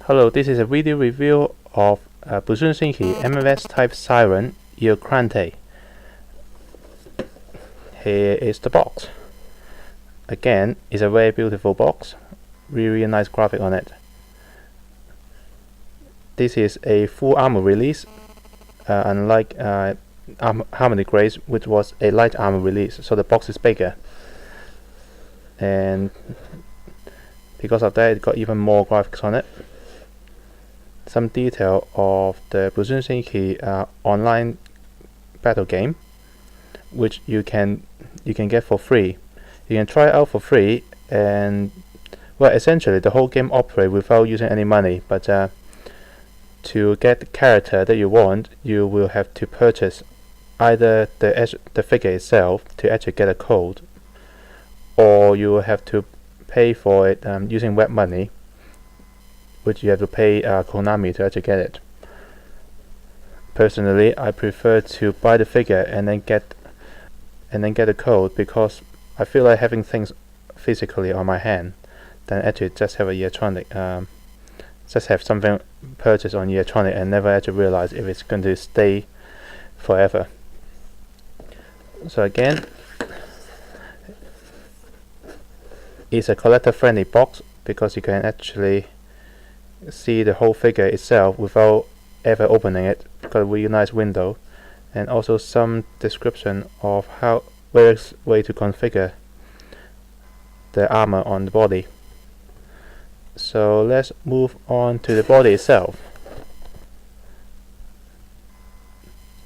Hello, this is a video review of Busou Shinki MMS Type Siren Eukrante. Here is the box. Again, it's a very beautiful box. Really nice graphic on it. This is a full armor release, unlike Harmony Grace, which was a light armor release, so the box is bigger. And because of that, it got even more graphics on it. Some detail of the Busou Shinki online battle game, which you can get for free. You can try it out for free, and well, essentially the whole game operates without using any money. But to get the character that you want, you will have to purchase either the figure itself to actually get a code, or you will have to pay for it using web money, which you have to pay Konami to actually get it. Personally, I prefer to buy the figure and then get the code, because I feel like having things physically on my hand than actually just have a electronic, just have something purchased on electronic and never actually realize if it's going to stay forever. So again, it's a collector-friendly box because you can actually see the whole figure itself without ever opening it. Got a really nice window, and also some description of various way to configure the armor on the body. So let's move on to the body itself.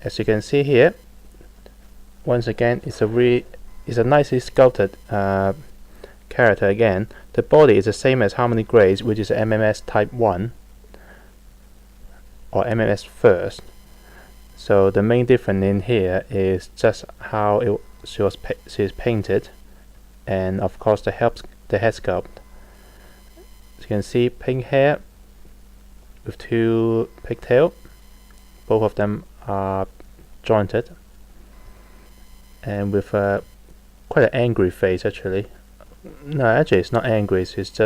As you can see here, once again, it's a nicely sculpted character. Again, the body is the same as Harmony Grace, which is MMS Type 1 or MMS first. So the main difference in here is just how she is painted, and of course the head sculpt. As you can see, pink hair with two pigtails. Both of them are jointed, and with quite an angry face actually. No, actually it's not angry, it's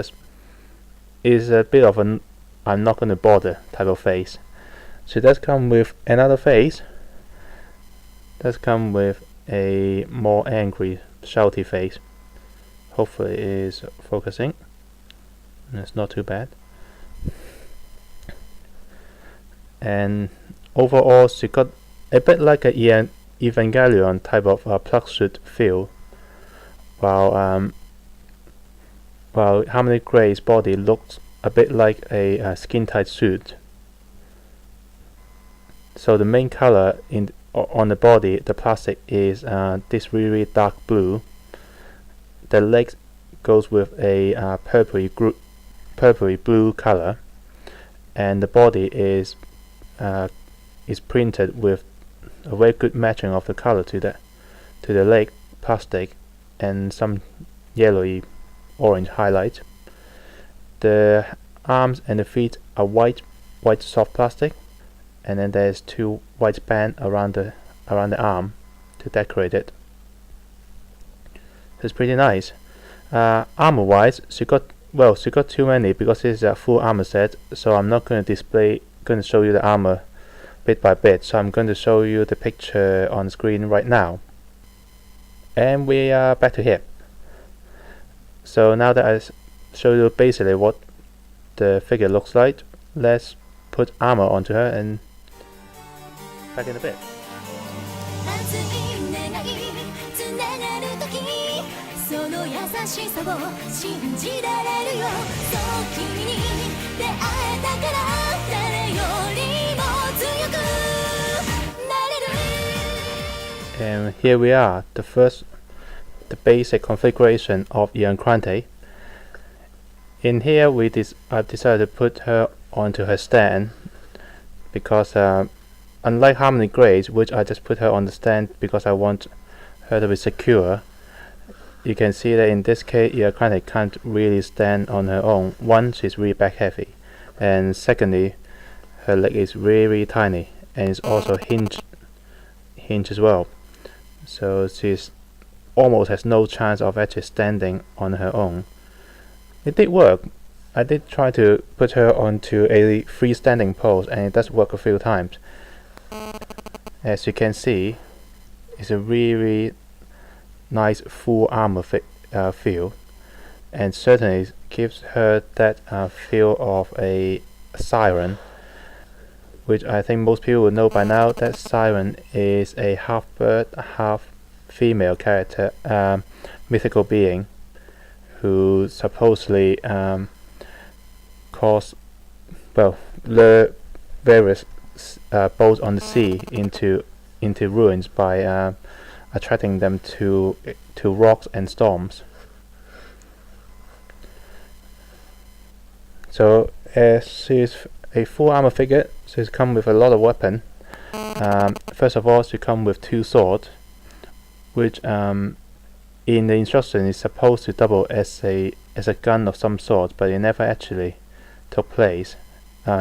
a bit of an I'm not going to bother type of face. So it does come with another face. It does come with a more angry, shouty face. Hopefully it is focusing. It's not too bad. And overall, she got a bit like a Evangelion type of plug suit feel, while Harmony Grace's body looks a bit like a skin-tight suit. So the main color on the body, the plastic, is this really dark blue. The legs goes with a purpley blue color, and the body is printed with a very good matching of the color to the leg plastic and some yellowy orange highlight. The arms and the feet are white soft plastic, and then there's two white bands around the arm to decorate it. So it's pretty nice. Armor wise, she got too many because this is a full armor set, so I'm not going to show you the armor bit by bit. So I'm going to show you the picture on screen right now. And we are back to here. So now that I show you basically what the figure looks like, let's put armor onto her and back in a bit. And here we are, the basic configuration of Eukrante. In here, I've decided to put her onto her stand because unlike Harmony Grace, which I just put her on the stand because I want her to be secure, you can see that in this case Eukrante can't really stand on her own. One, she's really back heavy, and secondly, her leg is really tiny, and it's also hinge as well. So she's almost has no chance of actually standing on her own. It did work. I did try to put her onto a freestanding pose, and it does work a few times. As you can see, it's a really nice full armor feel, and certainly gives her that feel of a siren, which I think most people would know by now that Siren is a half bird, half female character, mythical being, who supposedly caused, well, lure various boats on the sea into ruins by attracting them to rocks and storms. So as she's a full armor figure, she's come with a lot of weapon. First of all, she comes with 2 swords, which in the instruction is supposed to double as a gun of some sort, but it never actually took place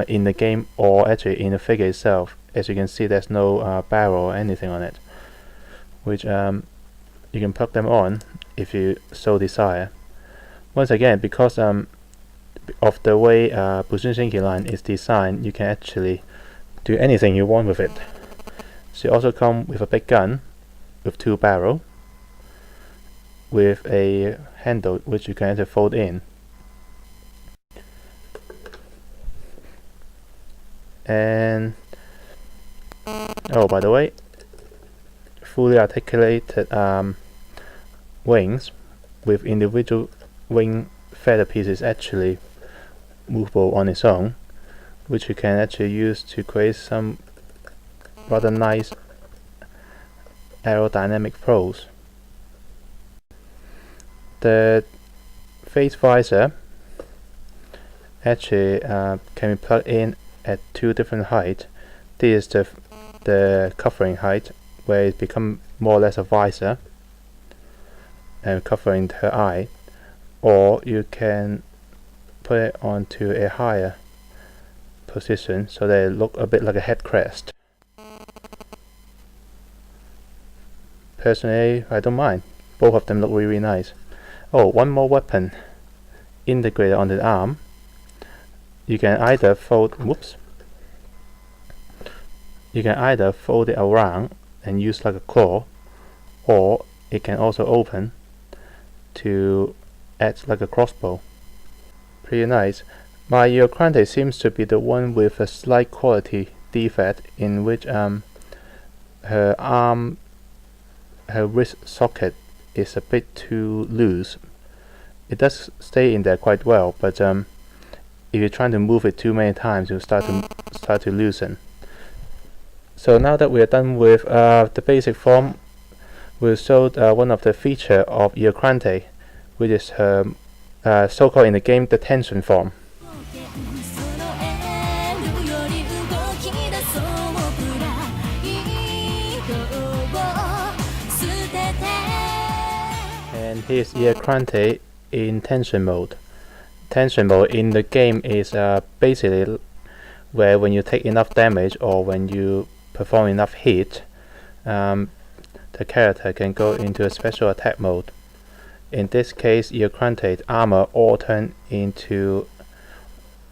in the game or actually in the figure itself. As you can see, there's no barrel or anything on it, which you can plug them on if you so desire. Once again, because of the way Busou Shinki line is designed, you can actually do anything you want with it. She also comes with a big gun with 2 barrels, with a handle which you can actually fold in. And oh, by the way, fully articulated wings with individual wing feather pieces actually movable on its own, which you can actually use to create some rather nice aerodynamic pose. The face visor actually can be plugged in at 2 different heights. This is the covering height, where it becomes more or less a visor and covering her eye, or you can put it onto a higher position so they look a bit like a head crest. Personally, I don't mind. Both of them look really nice. Oh, one more weapon integrated on the arm. You can either fold it around and use like a claw, or it can also open to act like a crossbow. Pretty nice. My Eukrante seems to be the one with a slight quality defect, in which her wrist socket is a bit too loose. It does stay in there quite well, but if you're trying to move it too many times, you'll start to loosen. So now that we are done with the basic form, we'll show one of the features of Eukrante, which is her so-called in the game the tension form. And here's Eukrante in tension mode. Tension mode in the game is basically where when you take enough damage or when you perform enough hit, the character can go into a special attack mode. In this case, Eukrante armor all turn into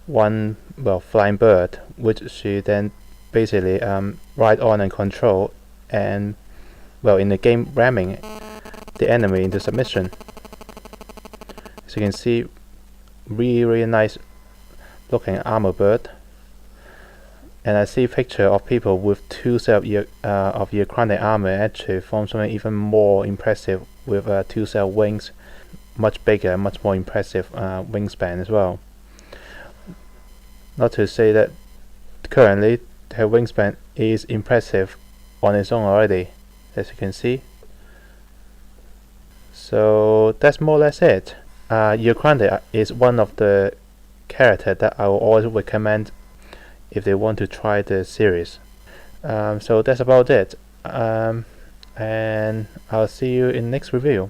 one flying bird, which she then basically ride on and control, and in the game ramming the enemy into submission. As you can see, really nice looking armor bird. And I see picture of people with 2 sets of Eukrante armor actually form something even more impressive with 2 set wings, much bigger, much more impressive wingspan as well. Not to say that currently her wingspan is impressive on its own already, as you can see. So that's more or less it. Eukrante is one of the characters that I will always recommend if they want to try the series. So that's about it, and I'll see you in next review.